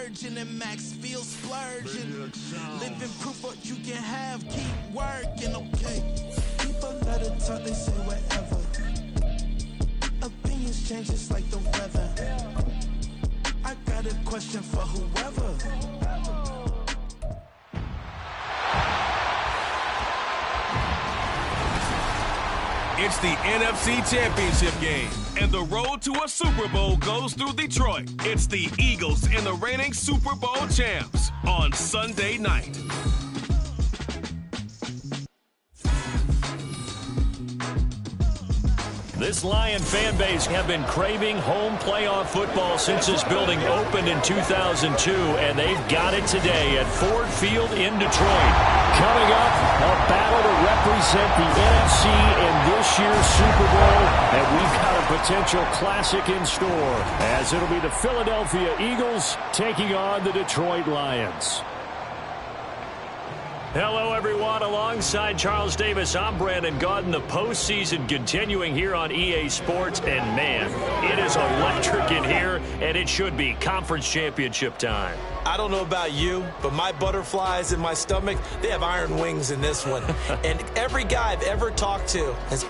virgin and Max feel splurging. Living proof what you can have, keep working, okay. People let it talk, they say whatever. Opinions change just like the weather. I got a question for whoever. It's the NFC Championship game, and the road to a Super Bowl goes through Detroit. It's the Eagles and the reigning Super Bowl champs on Sunday night. This Lion fan base have been craving home playoff football since this building opened in 2002, and they've got it today at Ford Field in Detroit. Coming up, a battle to represent the NFC in this year's Super Bowl, and we've got a potential classic in store, as it'll be the Philadelphia Eagles taking on the Detroit Lions. Hello, everyone. Alongside Charles Davis, I'm Brandon Gaudin. The postseason continuing here on EA Sports. And, man, it is electric in here, and it should be conference championship time. I don't know about you, but my butterflies in my stomach, they have iron wings in this one. And every guy I've ever talked to has...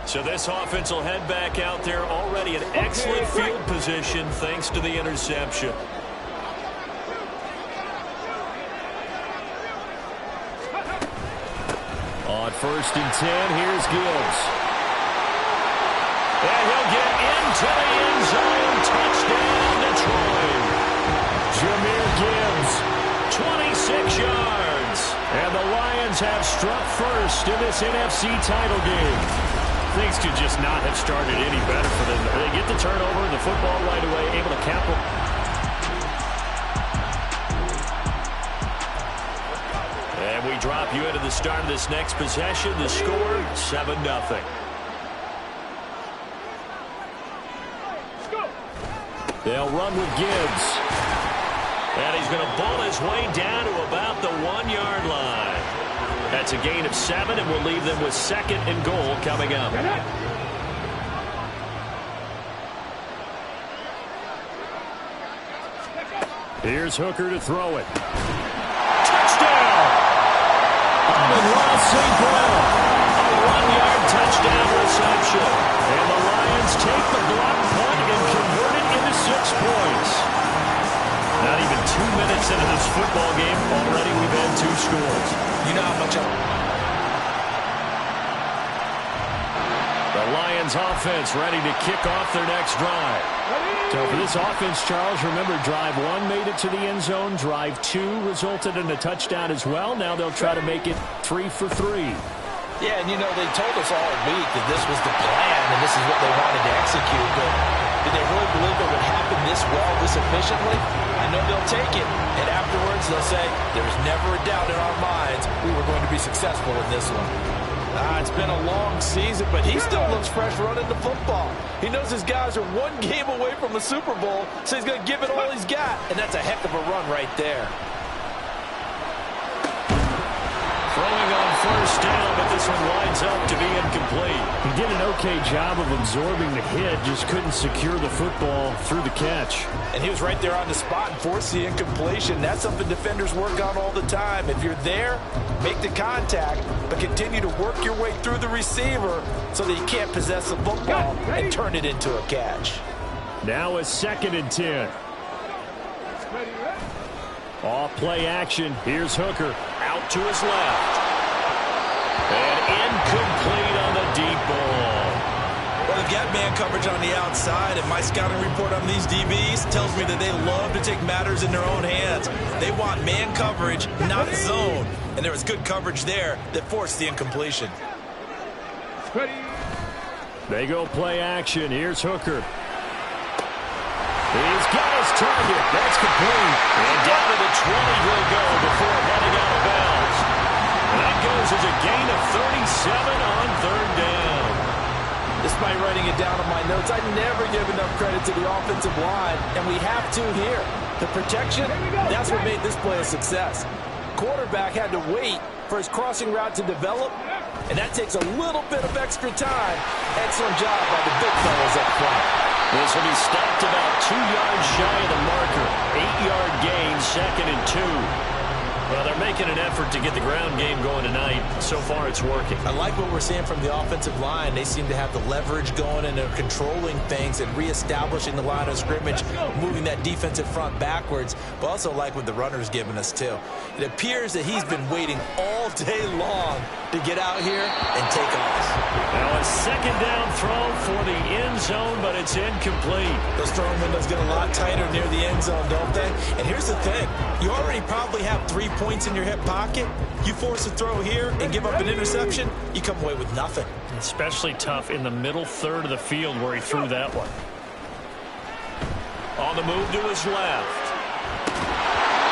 So this offense will head back out there, already in excellent field position thanks to the interception. On 1st and 10, here's Gibbs. And he'll get into the end zone. Touchdown, Detroit. Jahmyr Gibbs, 26 yards. And the Lions have struck first in this NFC title game. Things could just not have started any better for them. They get the turnover and the football right away, able to capitalize. And we drop you into the start of this next possession. The score, 7-0. They'll run with Gibbs. And he's going to bull his way down to about the 1-yard line. That's a gain of 7, and we'll leave them with 2nd and goal coming up. Here's Hooker to throw it. Touchdown! Amon-Ra St. Brown, a 1-yard touchdown reception. And the Lions take the block punt and convert it into 6 points. Not even 2 minutes into this football game, already we've had 2 scores. You know how much The Lions offense ready to kick off their next drive. So for this offense, Charles, remember, drive 1 made it to the end zone. Drive 2 resulted in a touchdown as well. Now they'll try to make it 3 for 3. Yeah, and you know, they told us all week that this was the plan and this is what they wanted to execute. But did they really believe it would happen this well, this efficiently? I know they'll take it. And afterwards, they'll say, there's never a doubt in our minds we were going to be successful in this one. It's been a long season, but he still looks fresh running the football. He knows his guys are 1 game away from a Super Bowl, so he's going to give it all he's got. And that's a heck of a run right there. Throwing on 1st down, but this one winds up to be incomplete. He did an okay job of absorbing the hit, just couldn't secure the football through the catch. And he was right there on the spot and forced the incompletion. That's something defenders work on all the time. If you're there, make the contact, but continue to work your way through the receiver so that you can't possess the football and turn it into a catch. Now a 2nd and 10. Off play action. Here's Hooker. Out to his left. And incomplete on the deep ball. Well, they've got man coverage on the outside, and my scouting report on these DBs tells me that they love to take matters in their own hands. They want man coverage, not zone. And there was good coverage there that forced the incompletion. They go play action. Here's Hooker. He's got his target. That's complete. And down to the 20 he'll go before heading out of bounds. And that goes as a gain of 37 on 3rd down. Despite writing it down on my notes, I never give enough credit to the offensive line, and we have to here. The protection, that's what made this play a success. Quarterback had to wait for his crossing route to develop, and that takes a little bit of extra time. Excellent job by the big fellas up front. This will be stopped about 2 yards shy of the marker. 8-yard gain, 2nd and 2. Well, they're making an effort to get the ground game going tonight. So far, it's working. I like what we're seeing from the offensive line. They seem to have the leverage going, and they're controlling things and reestablishing the line of scrimmage, moving that defensive front backwards, but also like what the runner's giving us, too. It appears that he's been waiting all day long to get out here and take off. Now a 2nd down throw for the end zone, but it's incomplete. Those throwing windows get a lot tighter near the end zone, don't they? And here's the thing. You already probably have 3 points in your hip pocket. You force a throw here and give up an interception, you come away with nothing. Especially tough in the middle third of the field where he threw that one. On the move to his left.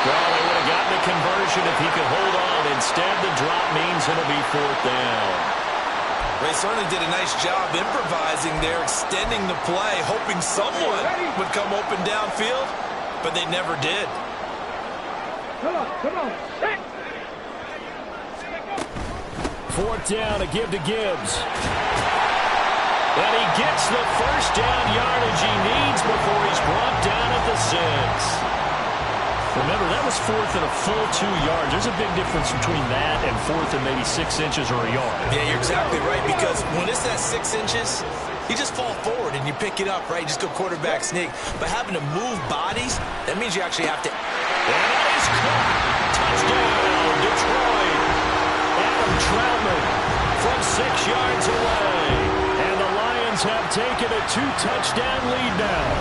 Well, they would have gotten a conversion if he could hold on. Instead, the drop means it'll be 4th down. They certainly did a nice job improvising there, extending the play, hoping someone would come open downfield, but they never did. Come on. 4th down, a give to Gibbs. And he gets the 1st down yardage he needs before he's brought down at the 6. Remember, that was 4th and a full 2 yards. There's a big difference between that and 4th and maybe 6 inches or a yard. Yeah, you're exactly right, because when it's that 6 inches, you just fall forward and you pick it up, right? You just go quarterback sneak. But having to move bodies, that means you actually have to. And that is caught. Touchdown, Detroit. Adam Troutman from 6 yards away. And the Lions have taken a 2-touchdown lead now.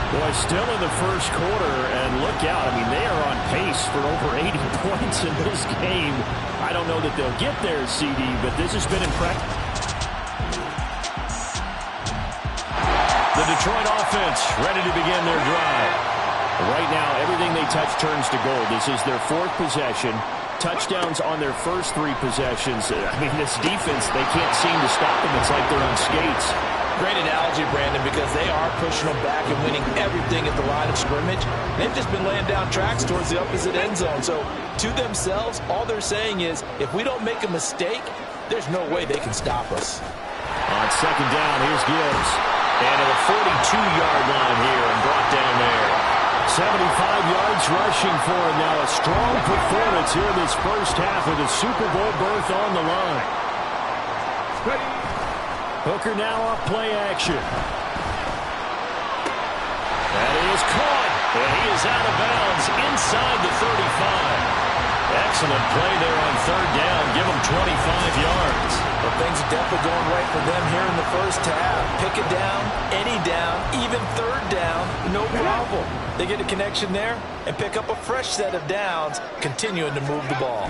Boy, still in the first quarter, and look out. I mean, they are on pace for over 80 points in this game. I don't know that they'll get there, CD, but this has been impressive. The Detroit offense ready to begin their drive. Right now, everything they touch turns to gold. This is their 4th possession. Touchdowns on their first 3 possessions. I mean, this defense, they can't seem to stop them. It's like they're on skates. Great analogy, Brandon, because they are pushing them back and winning everything at the line of scrimmage. They've just been laying down tracks towards the opposite end zone. So to themselves, all they're saying is, if we don't make a mistake, there's no way they can stop us. On 2nd down, here's Gibbs. And to the 42-yard line here and brought down there. 75 yards rushing for him now. A strong performance here in this first half with a Super Bowl berth on the line. Hooker now off play action. That is caught. And he is out of bounds inside the 35. Excellent play there on 3rd down. Give him 25 yards. Well, things are definitely going right for them here in the first half. Pick it down, any down, even 3rd down, no problem. They get a connection there and pick up a fresh set of downs, continuing to move the ball.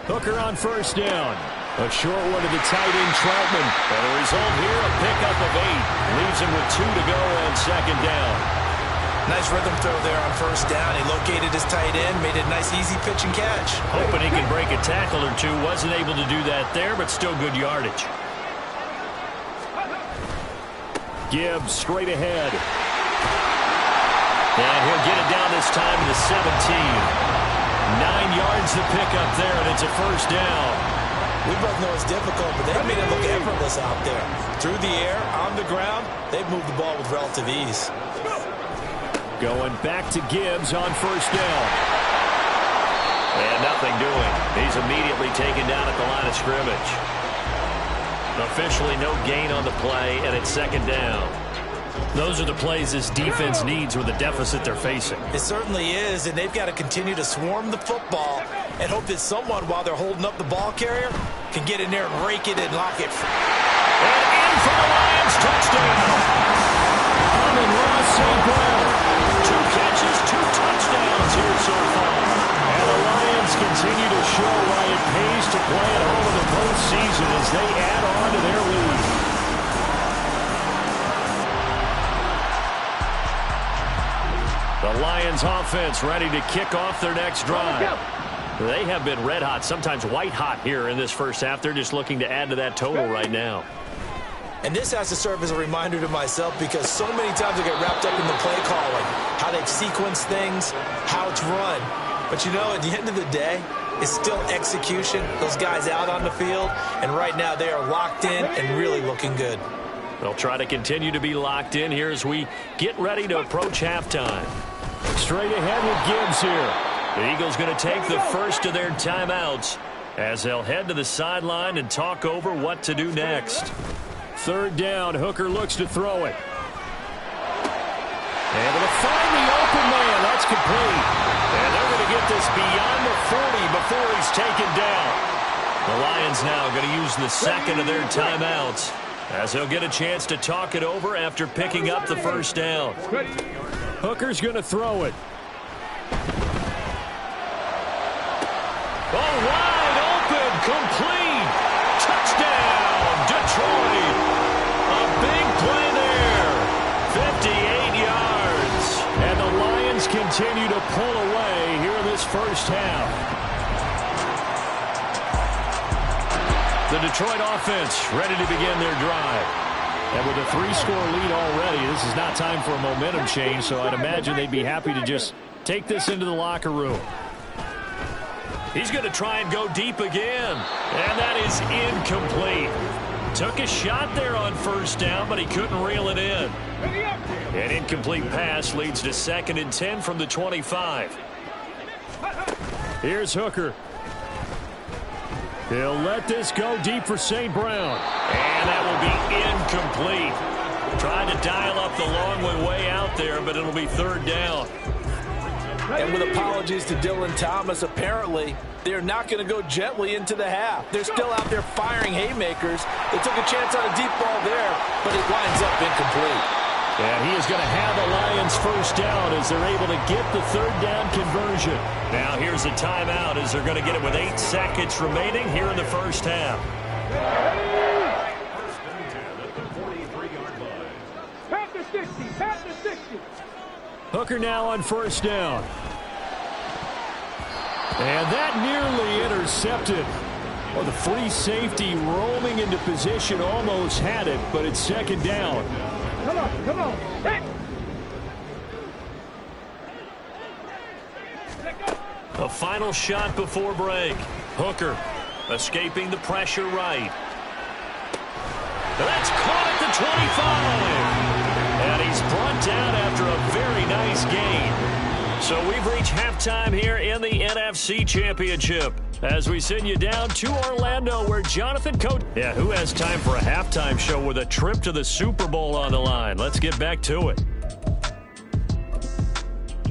Hooker on 1st down. A short one to the tight end, Troutman. And the result here, a pickup of 8. Leaves him with 2 to go and 2nd down. Nice rhythm throw there on 1st down. He located his tight end, made a nice easy pitch and catch. Hoping he could break a tackle or 2. Wasn't able to do that there, but still good yardage. Gibbs straight ahead. And he'll get it down this time to the 17. 9 yards to pick up there, and it's a 1st down. We both know it's difficult, but they've made it look effortless out there. Through the air, on the ground, they've moved the ball with relative ease. Going back to Gibbs on 1st down. And nothing doing. He's immediately taken down at the line of scrimmage. Officially no gain on the play, and it's 2nd down. Those are the plays this defense needs with the deficit they're facing. It certainly is, and they've got to continue to swarm the football and hope that someone, while they're holding up the ball carrier, can get in there and rake it and lock it. And in for the Lions, touchdown. Amon-Ra St. Brown. 2 catches, 2 touchdowns here so far. And the Lions continue to show why it pays to play at home in the postseason as they add on to their lead. The Lions offense ready to kick off their next drive. They have been red hot, sometimes white hot here in this first half. They're just looking to add to that total right now. And this has to serve as a reminder to myself because so many times I get wrapped up in the play calling, how they've sequenced things, how it's run. But you know, at the end of the day, it's still execution. Those guys out on the field, and right now they are locked in and really looking good. They'll try to continue to be locked in here as we get ready to approach halftime. Straight ahead with Gibbs here. The Eagles going to take the first of their timeouts as they'll head to the sideline and talk over what to do next. Third down, Hooker looks to throw it. Able to find the open man. That's complete. And they're going to get this beyond the 40 before he's taken down. The Lions now going to use the second of their timeouts as they'll get a chance to talk it over after picking up the first down. Hooker's going to throw it. Oh, wide open, complete. Touchdown, Detroit. A big play there. 58 yards. And the Lions continue to pull away here in this first half. The Detroit offense ready to begin their drive. And with a 3-score lead already, this is not time for a momentum change, so I'd imagine they'd be happy to just take this into the locker room. He's going to try and go deep again. And that is incomplete. Took a shot there on first down, but he couldn't reel it in. An incomplete pass leads to 2nd and 10 from the 25. Here's Hooker. He'll let this go deep for St. Brown. And that will be incomplete. Trying to dial up the long way out there, but it'll be 3rd down. And with apologies to Dylan Thomas, apparently they're not going to go gently into the half. They're still out there firing haymakers. They took a chance on a deep ball there, but it winds up incomplete. And he is going to have the Lions first down as they're able to get the 3rd down conversion. Now here's a timeout as they're going to get it with 8 seconds remaining here in the first half. Hooker now on first down. And that nearly intercepted. Well, the free safety roaming into position almost had it, but it's 2nd down. Come on. Hey. A final shot before break. Hooker escaping the pressure right. That's caught at the 25. And he's brought down after a very nice gain. So we've reached halftime here in the NFC Championship as we send you down to Orlando where Jonathan Coach... Yeah, who has time for a halftime show with a trip to the Super Bowl on the line? Let's get back to it.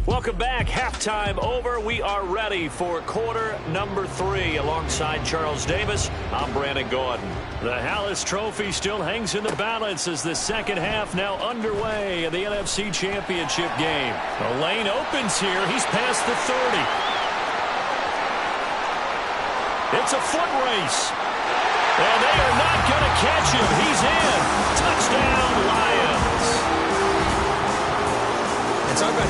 Welcome back. Halftime over. We are ready for quarter number 3. Alongside Charles Davis, I'm Brandon Gordon. The Hallis Trophy still hangs in the balance as the second half now underway in the NFC Championship game. The lane opens here. He's past the 30. It's a foot race. And they are not going to catch him. He's in. Touchdown, Lions. And talk about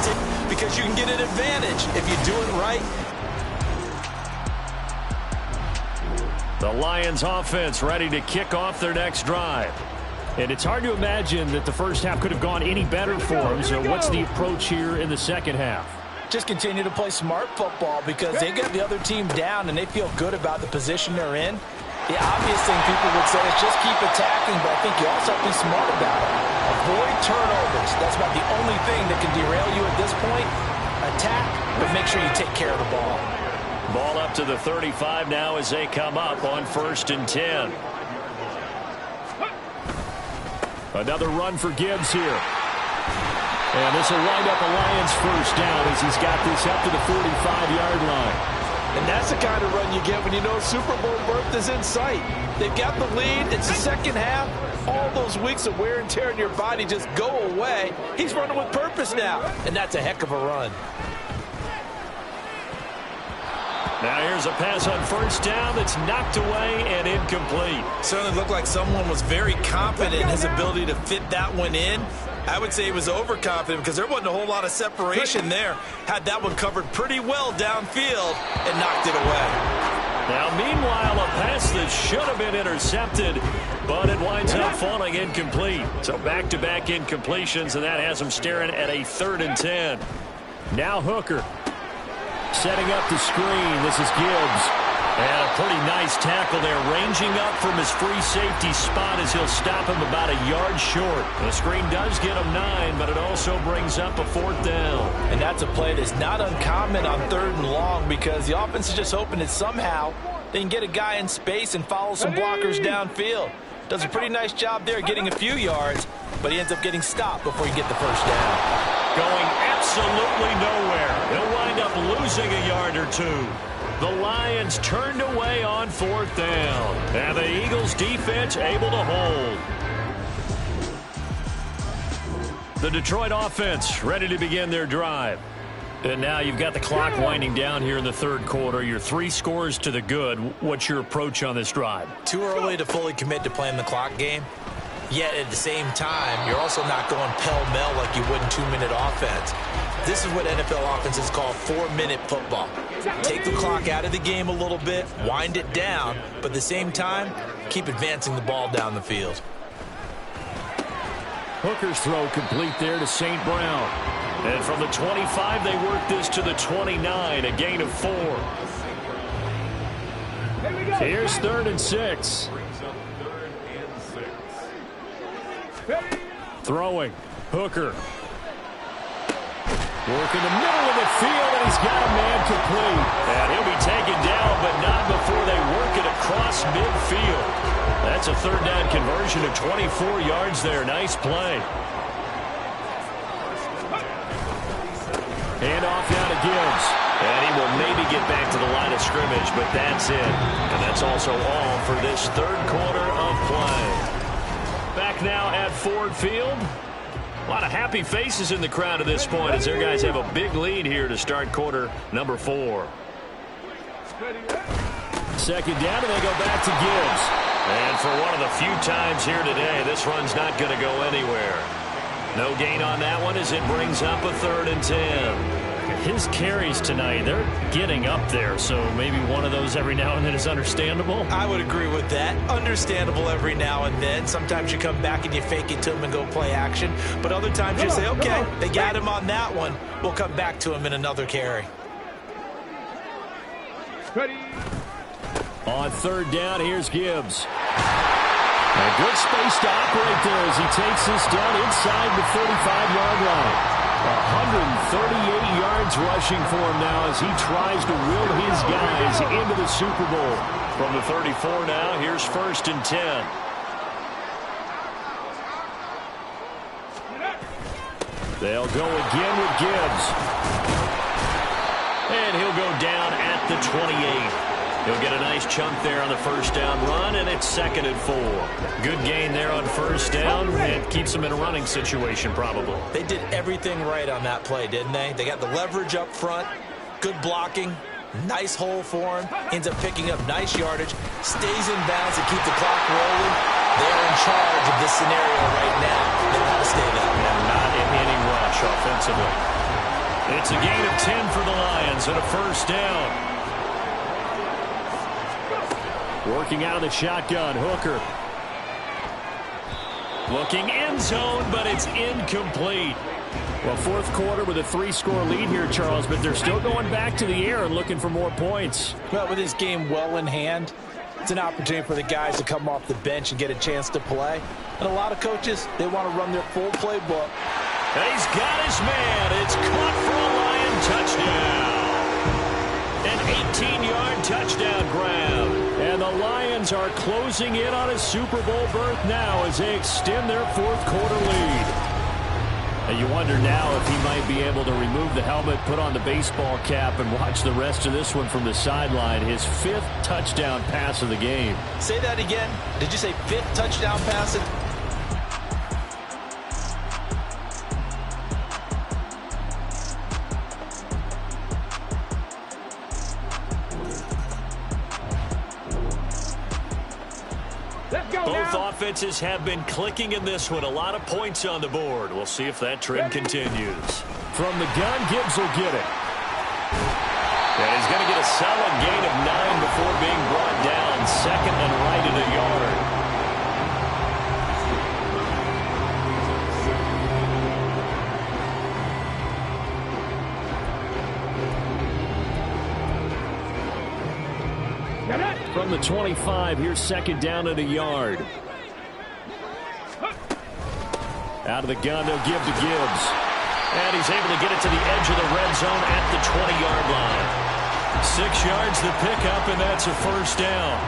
because you can get an advantage if you do it right. The Lions offense ready to kick off their next drive. And it's hard to imagine that the first half could have gone any better for them. So what's the approach here in the second half? Just continue to play smart football because they got the other team down and they feel good about the position they're in. The obvious thing people would say is just keep attacking, but I think you also have to be smart about it. Avoid turnovers. That's about the only thing that can derail you at this point. Attack, but make sure you take care of the ball. Ball up to the 35 now as they come up on 1st and 10. Another run for Gibbs here. And this will wind up a Lions first down as he's got this up to the 45-yard line. And that's the kind of run you get when you know Super Bowl berth is in sight. They've got the lead. It's the second half. All those weeks of wear and tear in your body just go away. He's running with purpose now. And that's a heck of a run. Now here's a pass on first down that's knocked away and incomplete. Certainly looked like someone was very confident in his ability to fit that one in. I would say he was overconfident because there wasn't a whole lot of separation there. Had that one covered pretty well downfield and knocked it away. Now, meanwhile, a pass that should have been intercepted, but it winds up falling incomplete. So back-to-back incompletions, and that has him staring at a 3rd and 10. Now Hooker setting up the screen. This is Gibbs. And a pretty nice tackle there, ranging up from his free safety spot as he'll stop him about a yard short. The screen does get him 9, but it also brings up a 4th down. And that's a play that's not uncommon on 3rd and long because the offense is just hoping that somehow they can get a guy in space and follow some blockers downfield. Does a pretty nice job there getting a few yards, but he ends up getting stopped before you get the 1st down. Going absolutely nowhere. He'll wind up losing a yard or 2. The Lions turned away on 4th down. And the Eagles defense able to hold. The Detroit offense ready to begin their drive. And now you've got the clock winding down here in the 3rd quarter. You're 3 scores to the good. What's your approach on this drive? Too early to fully commit to playing the clock game. Yet at the same time, you're also not going pell-mell like you would in 2-minute offense. This is what NFL offenses call 4-minute football. Take the clock out of the game a little bit, wind it down, but at the same time, keep advancing the ball down the field. Hooker's throw complete there to St. Brown. And from the 25, they work this to the 29, a gain of 4. Here's 3rd and 6. Throwing. Hooker. Working the middle of the field, and he's got a man complete. And he'll be taken down, but not before they work it across midfield. That's a 3rd down conversion of 24 yards there. Nice play. Hand off now to Gibbs. And he will maybe get back to the line of scrimmage, but that's it. And that's also all for this 3rd quarter of play. Back now at Ford Field. A lot of happy faces in the crowd at this point as their guys have a big lead here to start quarter number 4. 2nd down, and they go back to Gibbs. And for one of the few times here today, this run's not going to go anywhere. No gain on that one as it brings up a 3rd and 10. His carries tonight, they're getting up there, so maybe one of those every now and then is understandable. I would agree with that. Understandable every now and then. Sometimes you come back and you fake it to him and go play action. But other times you say, okay, they got him on that one. We'll come back to him in another carry. On 3rd down, here's Gibbs. A good space to operate there as he takes this down inside the 35-yard line. 138 yards rushing for him now as he tries to will his guys into the Super Bowl. From the 34 now, here's 1st and 10. They'll go again with Gibbs. And he'll go down at the 28. He'll get a nice chunk there on the 1st down run, and it's 2nd and 4. Good gain there on 1st down. It keeps them in a running situation, probably. They did everything right on that play, didn't they? They got the leverage up front, good blocking, nice hole for him, ends up picking up nice yardage, stays in bounds to keep the clock rolling. They're in charge of this scenario right now. They want to stay that way. And not in any rush offensively. It's a gain of 10 for the Lions and a 1st down. Working out of the shotgun, Hooker. Looking end zone, but it's incomplete. Well, 4th quarter with a 3-score lead here, Charles, but they're still going back to the air and looking for more points. Well, with this game well in hand, it's an opportunity for the guys to come off the bench and get a chance to play. And a lot of coaches, they want to run their full playbook. And he's got his man. It's caught for a Lion touchdown. An 18-yard touchdown grab. And the Lions are closing in on a Super Bowl berth now as they extend their 4th quarter lead. And you wonder now if he might be able to remove the helmet, put on the baseball cap, and watch the rest of this one from the sideline. His 5th touchdown pass of the game. Say that again. Did you say 5th touchdown pass? Both offenses have been clicking in this one. A lot of points on the board. We'll see if that trend continues. From the gun, Gibbs will get it. And he's going to get a solid gain of 9 before being brought down. 2nd and right at a yard. from the 25. Here's second down and a yard. Out of the gun, they'll give to Gibbs. And he's able to get it to the edge of the red zone at the 20-yard line. 6 yards the pickup, and that's a first down.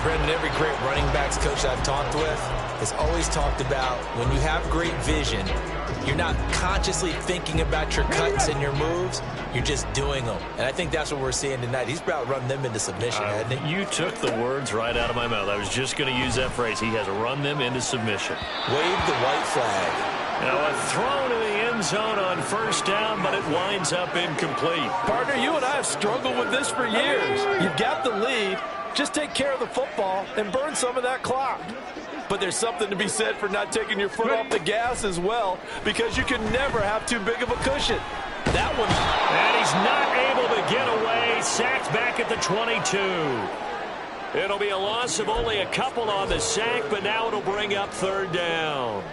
Brendan, every great running backs coach I've talked with has always talked about when you have great vision, you're not consciously thinking about your cuts and your moves, you're just doing them. And I think that's what we're seeing tonight. He's about run them into submission, hasn't he? You took the words right out of my mouth. I was just going to use that phrase. He has run them into submission. Wave the white flag. Now a throw to the end zone on first down, but it winds up incomplete. Partner, you and I have struggled with this for years. You've got the lead. Just take care of the football and burn some of that clock. But there's something to be said for not taking your foot off the gas as well, because you can never have too big of a cushion. That one. And he's not able to get away. Sacked back at the 22. It'll be a loss of only a couple on the sack, but now it'll bring up third down.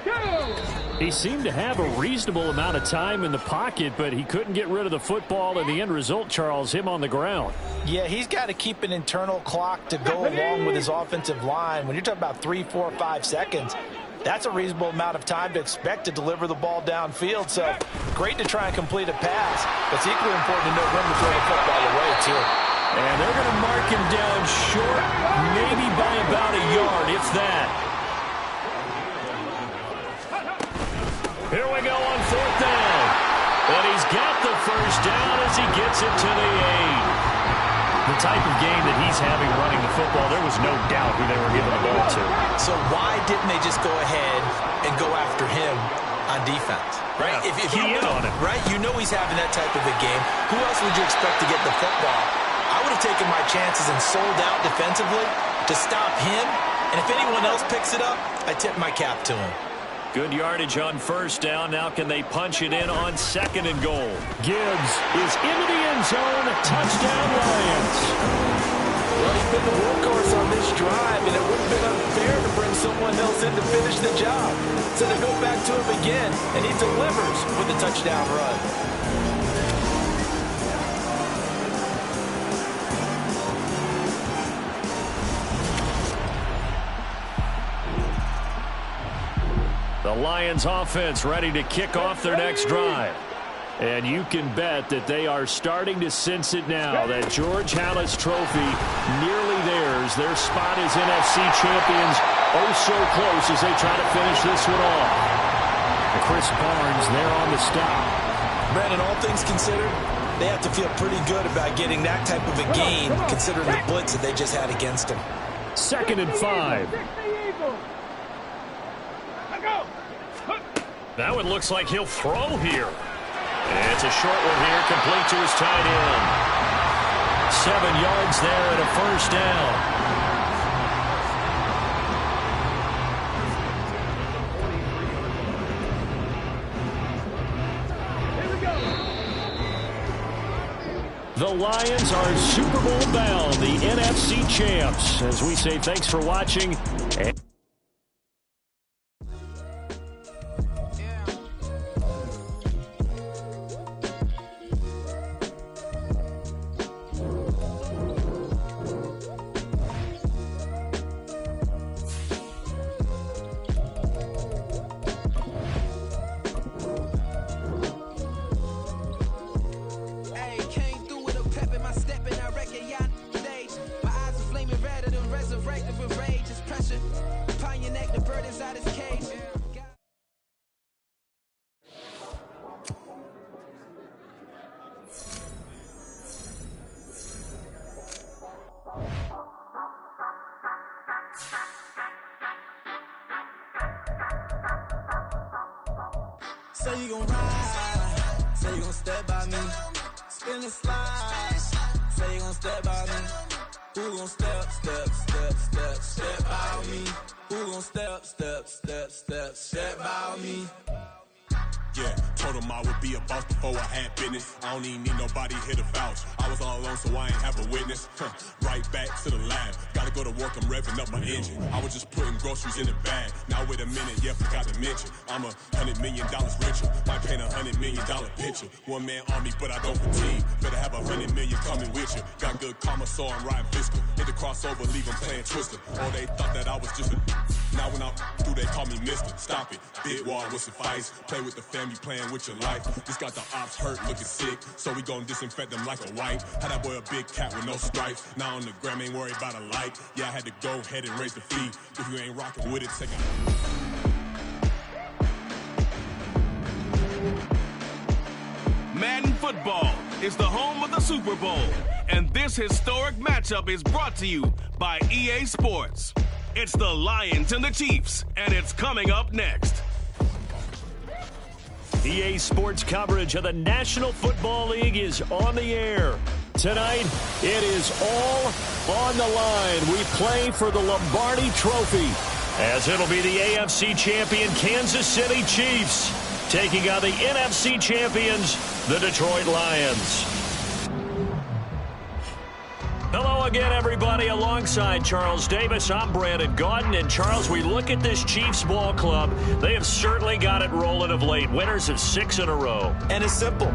He seemed to have a reasonable amount of time in the pocket, but he couldn't get rid of the football, and the end result, Charles, him on the ground. Yeah, he's got to keep an internal clock to go along with his offensive line. When you're talking about 3, 4, 5 seconds, that's a reasonable amount of time to expect to deliver the ball downfield. So great to try and complete a pass, but it's equally important to know when to throw the football away, too. And they're going to mark him down short, maybe by about a yard, if that. Here we go on fourth down. And he's got the first down as he gets it to the 8. The type of game that he's having running the football, there was no doubt who they were giving the ball to. So why didn't they just go ahead and go after him on defense? Right? Yeah, if you know, on him. Right? You know he's having that type of a game. Who else would you expect to get the football? I would have taken my chances and sold out defensively to stop him. And if anyone else picks it up, I tip my cap to him. Good yardage on first down. Now can they punch it in on second and goal? Gibbs is into the end zone. Touchdown, Lions. Well, he's been the workhorse on this drive, and it would have been unfair to bring someone else in to finish the job. So they go back to him again, and he delivers with a touchdown run. The Lions offense ready to kick off their next drive. And you can bet that they are starting to sense it now. That George Halas trophy nearly theirs. Their spot is NFC champions. Oh, so close as they try to finish this one off. Chris Barnes there on the stop. Brandon, all things considered, they have to feel pretty good about getting that type of a game, considering the blitz that they just had against them. 2nd and 5. That one looks like he'll throw here. And it's a short one here, complete to his tight end. 7 yards there and a first down. The Lions are Super Bowl bound, the NFC champs. As we say, thanks for watching. Say you gon' ride, say you gon' step by me, spin the slide, say you gon' step by me, who gon' step by me, who gon' step by me, yeah. told him I would be a boss before I had business. I don't even need nobody here to vouch. I was all alone, so I ain't have a witness. Right back to the lab. Gotta go to work, I'm revving up my engine. I was just putting groceries in the bag. Now wait a minute, yeah, forgot to mention. I'm $100 million richer. Might paint $100 million picture. One man army, but I don't fatigue. Better have $100 million coming with you. Got good karma, so I'm riding fiscal. Hit the crossover, leave them playing Twister. Oh, they thought that I was just a... Now when I'm through, they call me mister. Stop it. Big wall would suffice. Play with the family, playing with your life. Just got the ops hurt, looking sick. So we gon' disinfect them like a wipe. Had that boy a big cat with no stripes. Now on the gram, ain't worried about a like. Yeah, I had to go ahead and raise the fee. If you ain't rocking with it, take a... Madden football is the home of the Super Bowl, and this historic matchup is brought to you by EA Sports. It's the Lions and the Chiefs, and it's coming up next. EA Sports coverage of the National Football League is on the air. Tonight, it is all on the line. We play for the Lombardi Trophy, as it'll be the AFC champion Kansas City Chiefs taking on the NFC champions, the Detroit Lions. Hello again, everybody. Alongside Charles Davis, I'm Brandon Gaudin. And Charles, we look at this Chiefs ball club. They have certainly got it rolling of late. Winners of 6 in a row. And it's simple.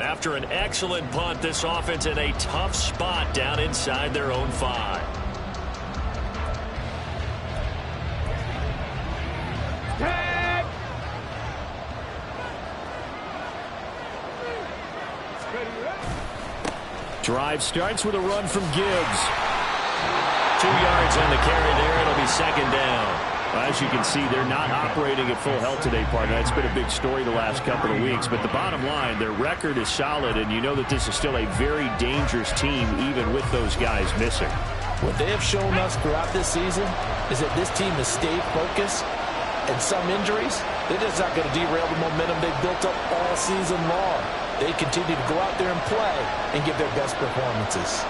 After an excellent punt, this offense in a tough spot down inside their own 5. Drive starts with a run from Gibbs. 2 yards on the carry there. It'll be second down. As you can see, they're not operating at full health today, partner. That's been a big story the last couple of weeks. But the bottom line, their record is solid, and you know that this is still a very dangerous team, even with those guys missing. What they have shown us throughout this season is that this team has stayed focused, and some injuries, they're just not going to derail the momentum they've built up all season long. They continue to go out there and play and give their best performances.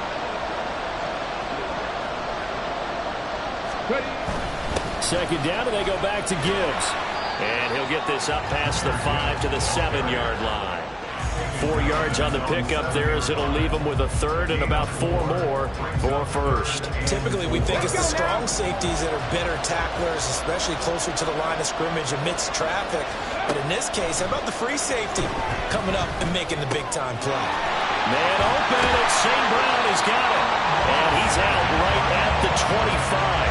Second down, and they go back to Gibbs. And he'll get this up past the 5 to the 7-yard line. 4 yards on the pickup there, as it'll leave them with a third and about 4 more for first. Typically, we think it's the strong safeties that are better tacklers, especially closer to the line of scrimmage amidst traffic. But in this case, how about the free safety coming up and making the big-time play? Man open, and St. Brown has got it. And he's out right at the 25.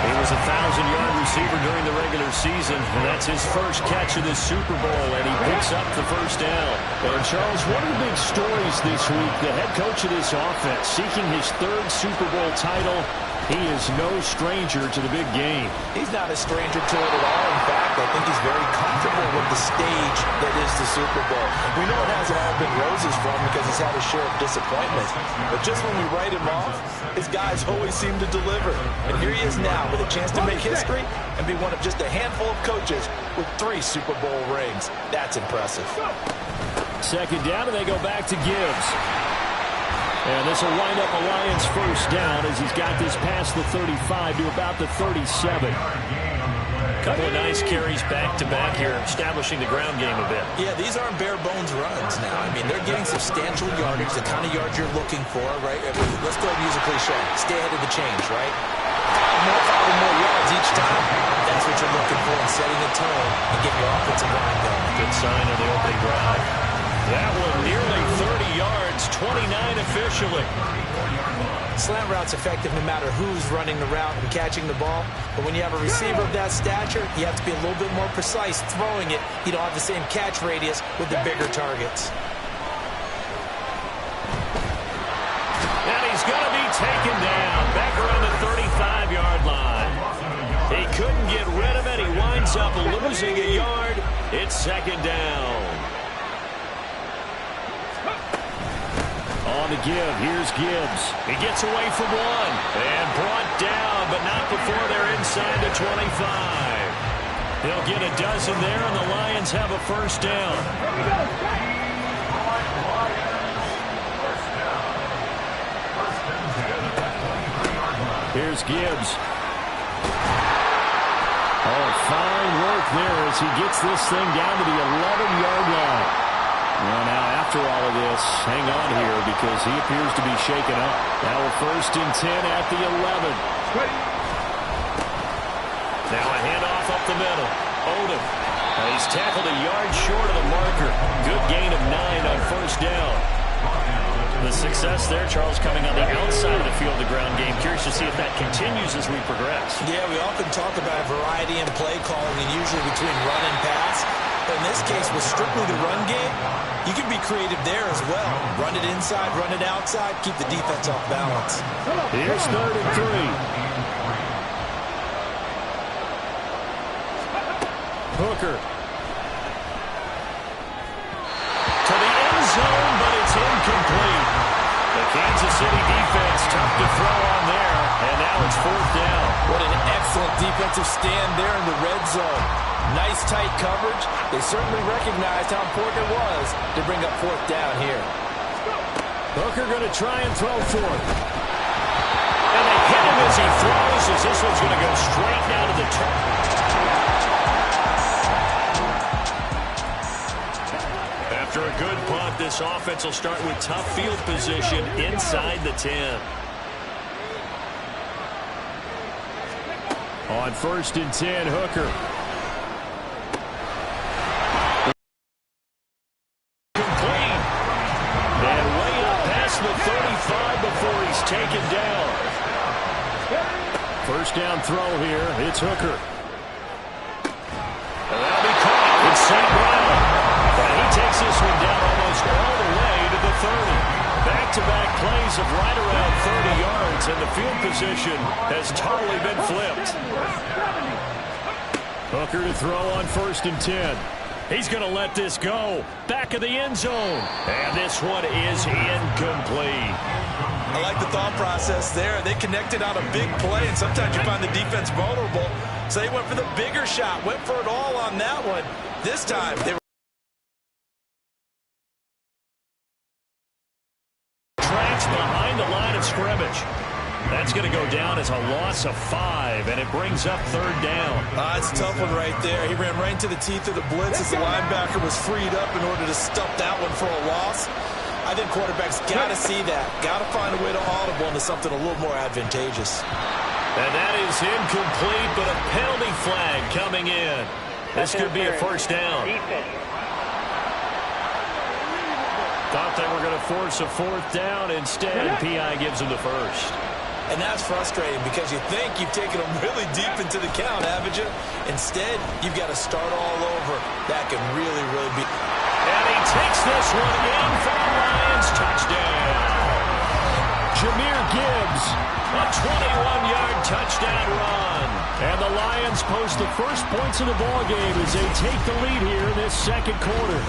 He was a 1,000-yard receiver during the regular season, and that's his first catch of this Super Bowl, and he picks up the first down. And, Charles, one of the big stories this week, the head coach of this offense seeking his 3rd Super Bowl title. He is no stranger to the big game. He's not a stranger to it at all. In fact, I think he's very comfortable with the stage that is the Super Bowl. We know it hasn't all been roses for him because he's had a share of disappointment. But just when we write him off, his guys always seem to deliver. And here he is now with a chance to make history and be one of just a handful of coaches with 3 Super Bowl rings. That's impressive. Second down, and they go back to Gibbs. And this will wind up a Lions first down as he's got this past the 35 to about the 37. Couple of nice carries back-to-back here, establishing the ground game a bit. Yeah, these aren't bare-bones runs now. I mean, they're getting substantial yardage, the kind of yards you're looking for, right? Let's go ahead and use a cliche. Stay ahead of the change, right? 5 more yards each time. That's what you're looking for in setting the tone and getting your offensive line going. Good sign of the opening drive. That one nearly 30 yards, 29 officially. Slant route's effective no matter who's running the route and catching the ball. But when you have a receiver of that stature, you have to be a little bit more precise throwing it. You don't have the same catch radius with the bigger targets. And he's going to be taken down back around the 35-yard line. He couldn't get rid of it. He winds up losing a yard. It's second down. On the give, here's Gibbs. He gets away from one and brought down, but not before they're inside the 25. They'll get a dozen there, and the Lions have a first down. Here's Gibbs. Oh, fine work there as he gets this thing down to the 11-yard line. Well, now, after all of this, hang on here because he appears to be shaken up. Now a 1st and 10 at the 11. Now a handoff up the middle. Odom. He's tackled a yard short of the marker. Good gain of 9 on 1st down. The success there, Charles, coming on the outside of the field, the ground game. Curious to see if that continues as we progress. Yeah, we often talk about variety in play calling and usually between run and pass. But in this case, with strictly the run game, you can be creative there as well. Run it inside, run it outside, keep the defense off balance. Here's 3rd and 3. Hooker. To the end zone, but it's incomplete. The Kansas City defense tough to throw on there, and now it's 4th down. What an excellent defensive stand there in the red zone. Nice tight coverage. They certainly recognized how important it was to bring up 4th down here. Hooker going to try and throw for it. And they hit him as he throws, as this one's going to go straight down to the turn. After a good punt, this offense will start with tough field position inside the 10. On 1st and 10, Hooker. Complete. And way up past the 35 before he's taken down. 1st down throw here. It's Hooker. And that'll be caught. It's St. Brown. And he takes this one down almost all the way to the 30. Back-to-back plays of right around 30 yards, and the field position has totally been flipped. Hooker to throw on 1st and 10. He's going to let this go. Back of the end zone. And this one is incomplete. I like the thought process there. They connected on a big play, and sometimes you find the defense vulnerable. So they went for the bigger shot, went for it all on that one. This time, they were behind the line of scrimmage. That's going to go down as a loss of 5, and it brings up 3rd down. It's a tough one right there. He ran right into the teeth of the blitz as the linebacker was freed up in order to stuff that one for a loss. I think quarterbacks got to see that. Got to find a way to audible into something a little more advantageous. And that is incomplete, but a penalty flag coming in. This could be a 1st down. Thought they were going to force a 4th down. Instead, P.I. gives them the 1st. And that's frustrating because you think you've taken them really deep into the count, haven't you? Instead, you've got to start all over. That can really, really be. And he takes this one in for the Lions. Touchdown. Jahmyr Gibbs, a 21-yard touchdown run. And the Lions post the first points of the ballgame as they take the lead here in this 2nd quarter.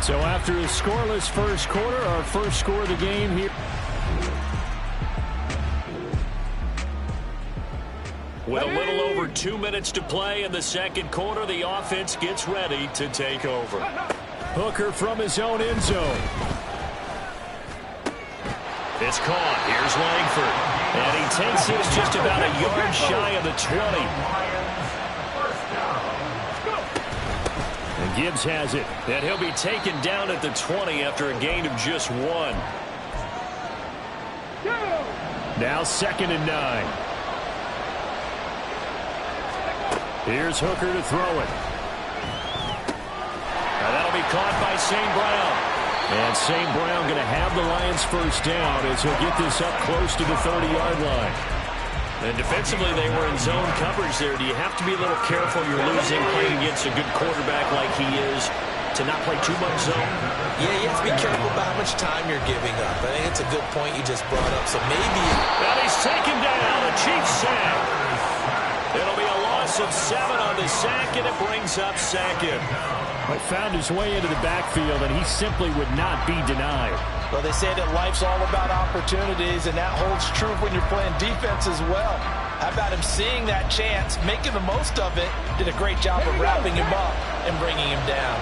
So after a scoreless first quarter, our first score of the game here. With a little over 2 minutes to play in the 2nd quarter, the offense gets ready to take over. Hooker from his own end zone. It's caught. Here's Langford. And he takes this just about a yard shy of the 20. And Gibbs has it. And he'll be taken down at the 20 after a gain of just 1. Now 2nd and 9. Here's Hooker to throw it. Now that'll be caught by St. Brown. And St. Brown going to have the Lions 1st down as he'll get this up close to the 30-yard line. And defensively, they were in zone coverage there. Do you have to be a little careful? You're losing playing against a good quarterback like he is to not play too much zone? Yeah, you have to be careful about how much time you're giving up. I think it's a good point you just brought up. So maybe. And he's taken down. A Chiefs sack. It'll be a loss of 7 on the sack, and it brings up 2nd. He found his way into the backfield, and he simply would not be denied. Well, they say that life's all about opportunities, and that holds true when you're playing defense as well. How about him seeing that chance, making the most of it, did a great job of wrapping him up and bringing him down.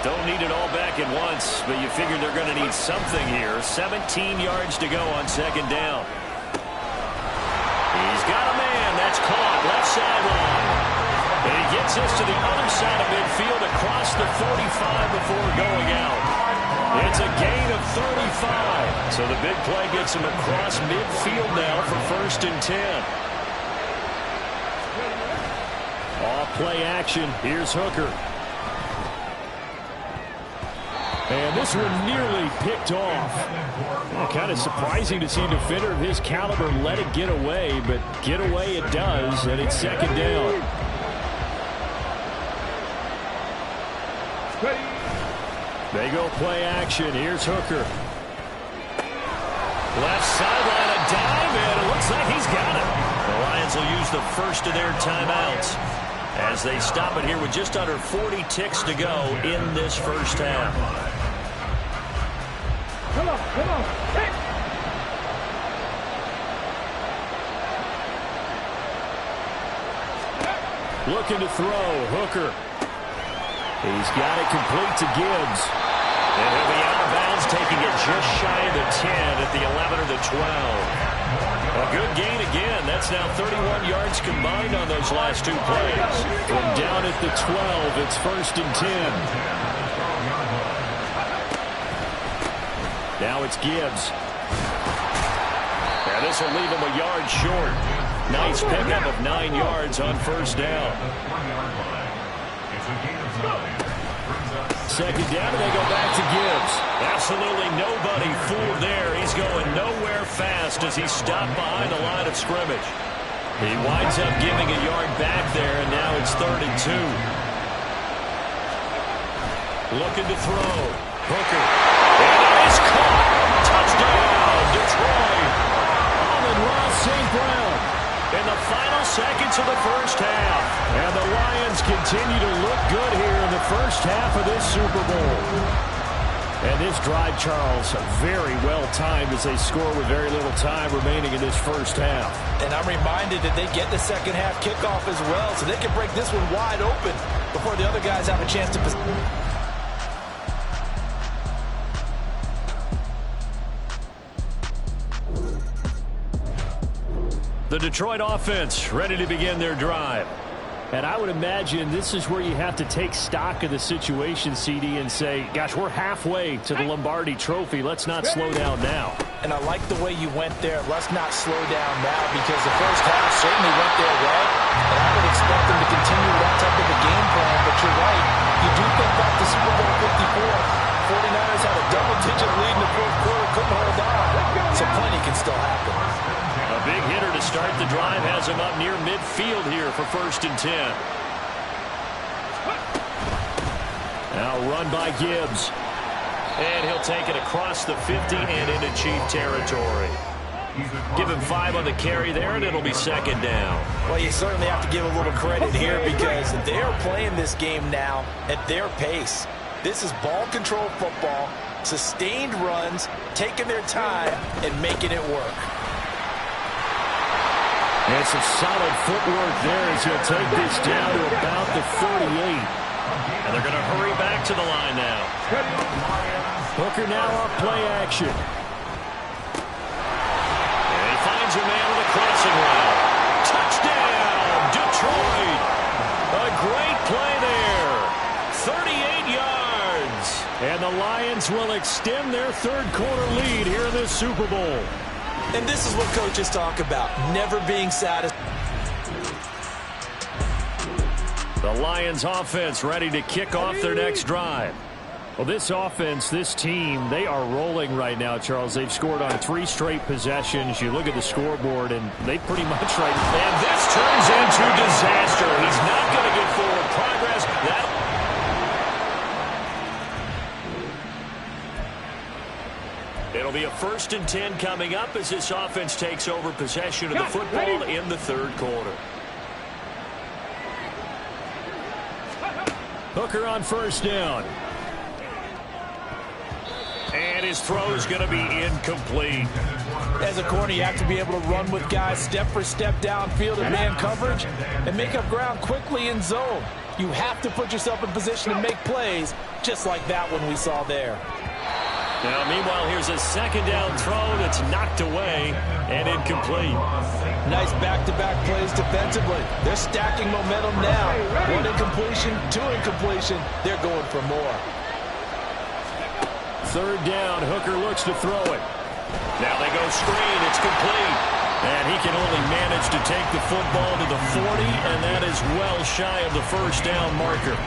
Don't need it all back at once, but you figure they're going to need something here. 17 yards to go on 2nd down. He's got a man. That's caught. Left sideline. Gets this to the other side of midfield across the 45 before going out. It's a gain of 35. So the big play gets him across midfield now for 1st and 10. Off play action. Here's Hooker. And this one nearly picked off. Well, kind of surprising to see a defender of his caliber let it get away, but get away it does, and it's 2nd down. They go play action. Here's Hooker. Left sideline, a dive, and it looks like he's got it. The Lions will use the first of their timeouts as they stop it here with just under 40 ticks to go in this first half. Come on, come on. Hey. Looking to throw. Hooker. He's got it complete to Gibbs. And he'll be out of bounds, taking it just shy of the 10 at the 11 or the 12. A good gain again. That's now 31 yards combined on those last 2 plays. From down at the 12, it's 1st and 10. Now it's Gibbs. And this will leave him a yard short. Nice pickup of 9 yards on 1st down. 2nd down, and they go back to Gibbs. Absolutely nobody fooled there. He's going nowhere fast as he stopped behind the line of scrimmage. He winds up giving a yard back there, and now it's 3rd and 2. Looking to throw. Hooker. And it is caught. Touchdown, Detroit. Amon-Ra St. Brown in the final seconds of the first half. And the Lions continue to look good here in the first half of this Super Bowl. And this drive, Charles, very well timed as they score with very little time remaining in this first half. And I'm reminded that they get the second half kickoff as well, so they can break this one wide open before the other guys have a chance to position. The Detroit offense ready to begin their drive. And I would imagine this is where you have to take stock of the situation, CD, and say, gosh, we're halfway to the Lombardi Trophy. Let's not slow down now. And I like the way you went there. Let's not slow down now, because the first half certainly went their way. And I would expect them to continue that type of a game plan. But you're right. You do think back to Super Bowl 54. 49ers had a double-digit lead in the fourth quarter, couldn't hold on. So plenty can still happen. A big hitter to start the drive has him up near midfield here for 1st and 10. Now run by Gibbs. And he'll take it across the 50 and into Chief territory. Give him 5 on the carry there, and it'll be 2nd down. Well, you certainly have to give a little credit here, because they're playing this game now at their pace. This is ball control football, sustained runs, taking their time, and making it work. And some solid footwork there as he'll take this down to about the 38. And they're going to hurry back to the line now. Hooker now off play action. And he finds a man with a crossing route. Touchdown, Detroit. A great play there. 38 yards. And the Lions will extend their third quarter lead here in this Super Bowl. And this is what coaches talk about, never being satisfied. The Lions offense ready to kick off their next drive. Well, this offense, this team, they are rolling right now, Charles. They've scored on 3 straight possessions. You look at the scoreboard, and they pretty much right now. And this turns into disaster. He's not going to get forward progress. It'll be a 1st and 10 coming up as this offense takes over possession of the football in the third quarter. Hooker on 1st down. And his throw is going to be incomplete. As a corner, you have to be able to run with guys step for step downfield in man coverage and make up ground quickly in zone. You have to put yourself in position to make plays just like that one we saw there. Now, meanwhile, here's a second down throw that's knocked away and incomplete. Nice back-to-back plays defensively. They're stacking momentum now. One incompletion, two incompletion. They're going for more. Third down, Hooker looks to throw it. Now they go screen, it's complete. And he can only manage to take the football to the 40, and that is well shy of the first down marker.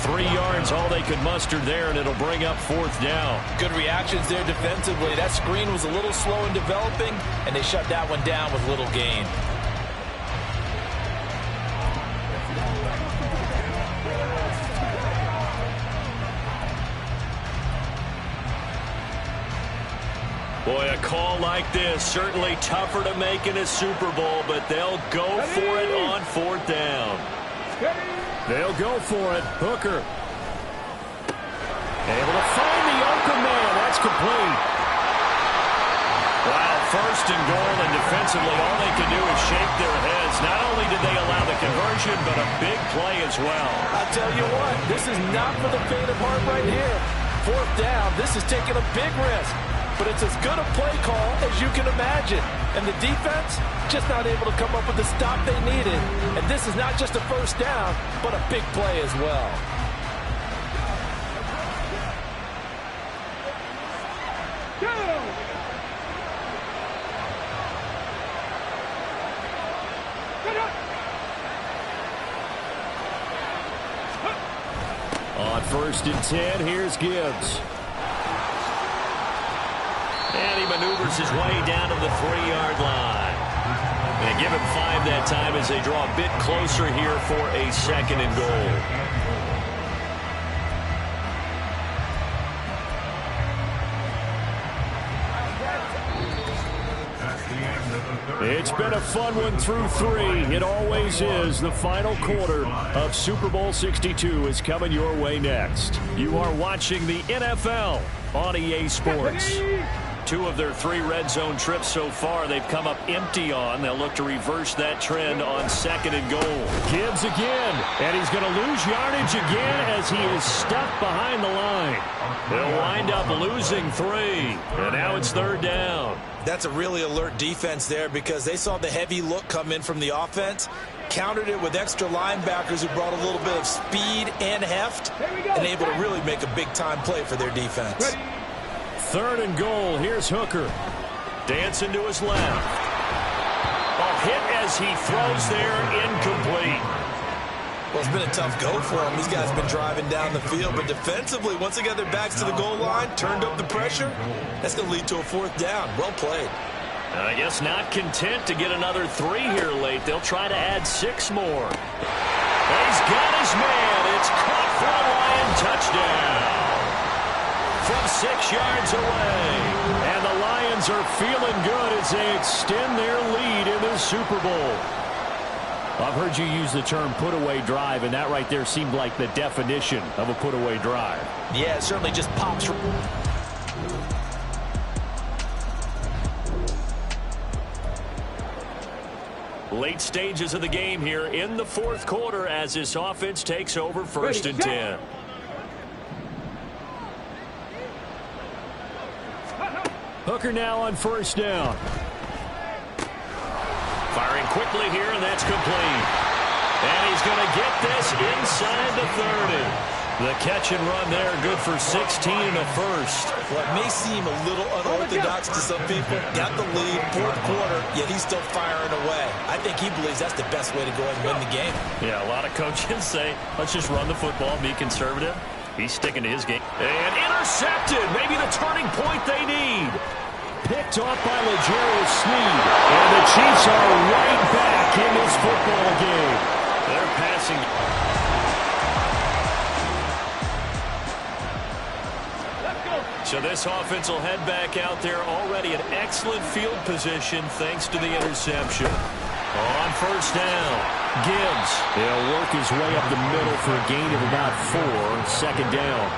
3 yards, all they could muster there, and it'll bring up fourth down. Good reactions there defensively. That screen was a little slow in developing, and they shut that one down with little gain. Boy, a call like this, certainly tougher to make in a Super Bowl, but they'll go for it on fourth down. They'll go for it. Hooker. Able to find the open man. That's complete. Wow, first and goal, and defensively all they can do is shake their heads. Not only did they allow the conversion, but a big play as well. I tell you what, this is not for the faint of heart right here. Fourth down, this is taking a big risk. But it's as good a play call as you can imagine. And the defense just not able to come up with the stop they needed. And this is not just a first down, but a big play as well. On first and 10, here's Gibbs. And he maneuvers his way down to the 3-yard line. They give him 5 that time as they draw a bit closer here for a second and goal. It's been a fun one through 3. It always is. The final quarter of Super Bowl 62 is coming your way next. You are watching the NFL on EA Sports. 2 of their 3 red zone trips so far they've come up empty on. They'll look to reverse that trend on second and goal. Gibbs again, and he's going to lose yardage again as he is stuck behind the line. They'll wind up losing 3, and now it's third down. That's a really alert defense there because they saw the heavy look come in from the offense, countered it with extra linebackers who brought a little bit of speed and heft, and able to really make a big-time play for their defense. Third and goal. Here's Hooker. Dancing to his left. A hit as he throws there, incomplete. Well, it's been a tough go for them. These guys have been driving down the field, but defensively, once they got their backs to the goal line, turned up the pressure, that's going to lead to a fourth down. Well played. I guess not content to get another 3 here late. They'll try to add 6 more. He's got his man. It's caught for a Lion touchdown. From 6 yards away. And the Lions are feeling good as they extend their lead in the Super Bowl. I've heard you use the term put-away drive, and that right there seemed like the definition of a put-away drive. Yeah, it certainly just pops. Late stages of the game here in the fourth quarter as this offense takes over first and 10. Hooker now on first down. Firing quickly here, and that's complete. And he's going to get this inside the 30. The catch and run there, good for 16 and a first. What may seem a little unorthodox to some people, got the lead, fourth quarter, yet he's still firing away. I think he believes that's the best way to go and win the game. Yeah, a lot of coaches say, let's just run the football, be conservative. He's sticking to his game. And intercepted, maybe the turning point they need. Picked off by L'Jarius Sneed. And the Chiefs are right back in this football game. They're passing. So this offense will head back out there already in excellent field position thanks to the interception. On first down, Gibbs. He'll work his way up the middle for a gain of about 4. Second down.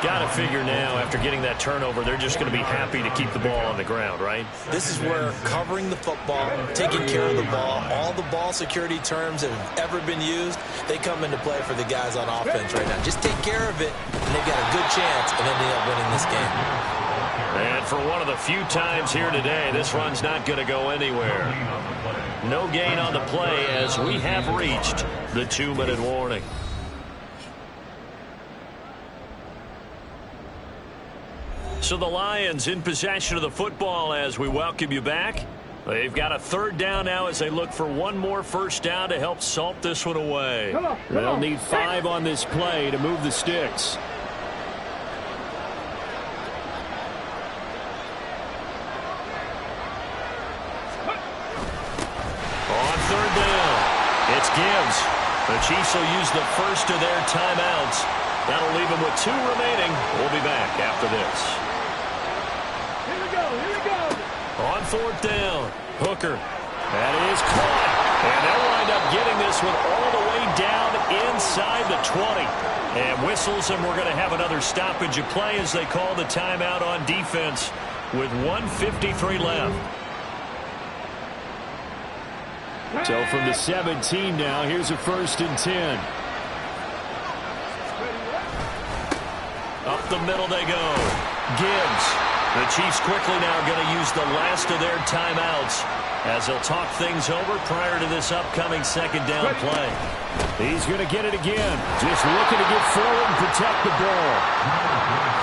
Got to figure now, after getting that turnover, they're just going to be happy to keep the ball on the ground, right? This is where covering the football, taking care of the ball, all the ball security terms that have ever been used, they come into play for the guys on offense right now. Just take care of it, and they've got a good chance of ending up winning this game. And for one of the few times here today, this run's not going to go anywhere. No gain on the play as we have reached the 2-minute warning. So the Lions in possession of the football as we welcome you back. They've got a 3rd down now as they look for one more first down to help salt this one away. They'll need 5 on this play to move the sticks. On 3rd down, it's Gibbs. The Chiefs will use the first of their timeouts. That'll leave them with 2 remaining. We'll be back after this. On 4th down, Hooker. That is caught. And they'll wind up getting this one all the way down inside the 20. And whistles, and we're going to have another stoppage of play as they call the timeout on defense with 1:53 left. So from the 17 now, here's a 1st and 10. Up the middle they go. Gibbs. The Chiefs quickly now going to use the last of their timeouts as they'll talk things over prior to this upcoming 2nd down play. He's going to get it again. Just looking to get forward and protect the ball.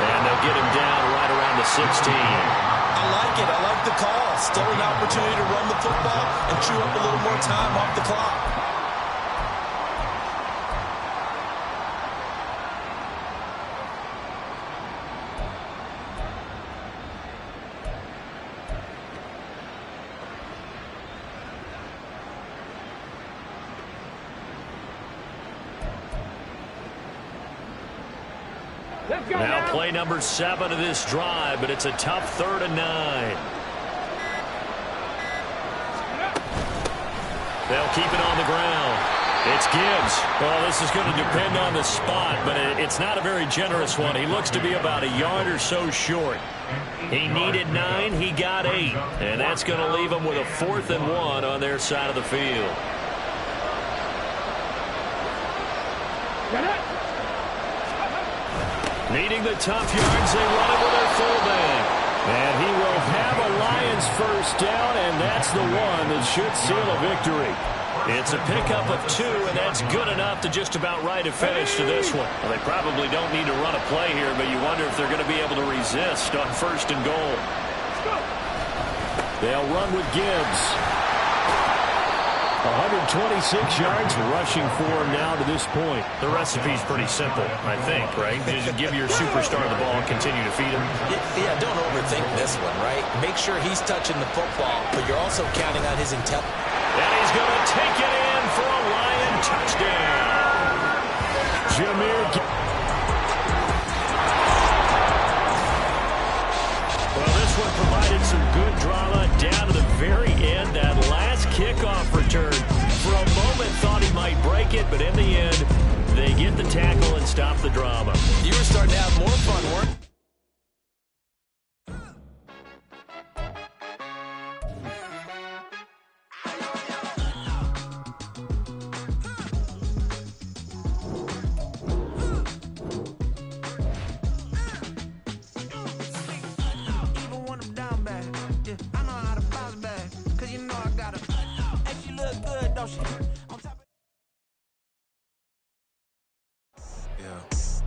And they'll get him down right around the 16. I like it. I like the call. Still an opportunity to run the football and chew up a little more time off the clock. Now play number 7 of this drive, but it's a tough 3rd and 9. They'll keep it on the ground. It's Gibbs. Well, this is going to depend on the spot, but it's not a very generous one. He looks to be about a yard or so short. He needed 9. He got 8. And that's going to leave him with a 4th and 1 on their side of the field. Needing the tough yards, they run it with their fullback. And he will have a Lions first down, and that's the one that should seal a victory. It's a pickup of 2, and that's good enough to just about write a finish to this one. Well, they probably don't need to run a play here, but you wonder if they're going to be able to resist on 1st and goal. They'll run with Gibbs. 126 yards rushing for him now to this point. The recipe's pretty simple, I think, right? Just give your superstar the ball and continue to feed him. Yeah, don't overthink this one, right? Make sure he's touching the football, but you're also counting on his intelligence. And he's going to take it in for a Lion touchdown. Jameer. Well, this one provided some good drama down to the very end. That last kickoff return, for a moment thought he might break it, but in the end, they get the tackle and stop the drama. You were starting to have more fun, weren't you?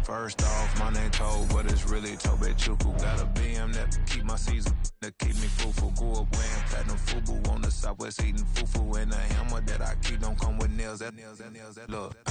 First off, my name Toad, but it's really Tobe Chuku. Got a BM that keep my season, that keep me fufu. Grew up wearing platinum fubu on the Southwest eating fufu. And a hammer that I keep don't come with nails. Look.